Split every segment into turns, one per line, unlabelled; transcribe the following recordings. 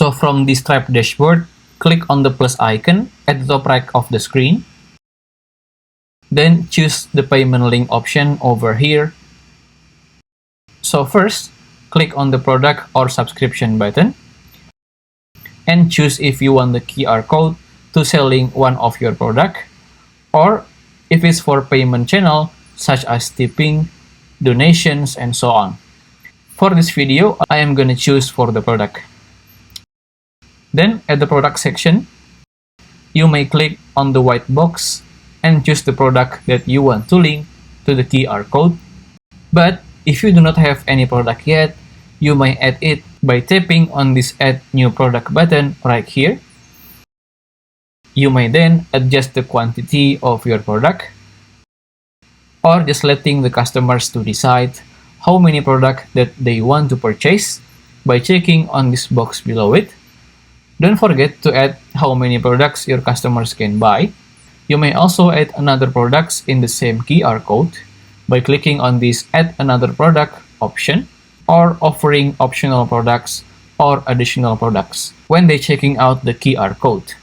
So from the Stripe dashboard, click on the plus icon at the top right of the screen. Then choose the payment link option over here. So first, click on the product or subscription button and choose if you want the QR code to selling one of your product, or if it's for payment channel such as tipping, donations, and so on. For this video, I am going to choose for the product. Then at the product section, you may click on the white box and choose the product that you want to link to the QR code. But if you do not have any product yet, you may add it by tapping on this Add New Product button right here. You may then adjust the quantity of your product, or just letting the customers to decide how many products that they want to purchase by checking on this box below it. Don't forget to add how many products your customers can buy. You may also add another products in the same QR code by clicking on this Add Another Product option, or offering optional products or additional products when they checking out the QR code.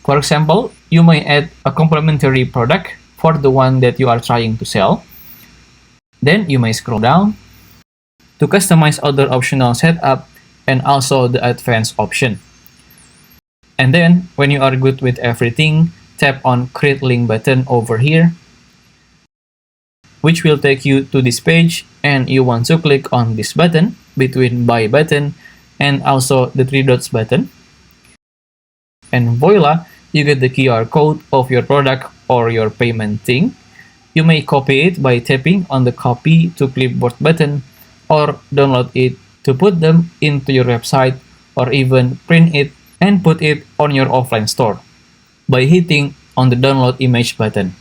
For example, you may add a complementary product for the one that you are trying to sell. Then you may scroll down to customize other optional setup and also the advanced option. And then when you are good with everything, tap on Create Link button over here, which will take you to this page, and you want to click on this button between Buy button and also the three dots button. And voila, you get the QR code of your product or your payment thing. You may copy it by tapping on the Copy to Clipboard button, or download it to put them into your website, or even print it and put it on your offline store by hitting on the Download Image button.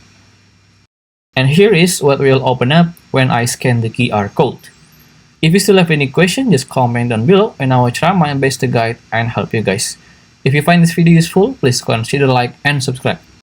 And here is what will open up when I scan the QR code. If you still have any question, just comment down below and I will try my best to guide and help you guys. If you find this video useful, please consider like and subscribe.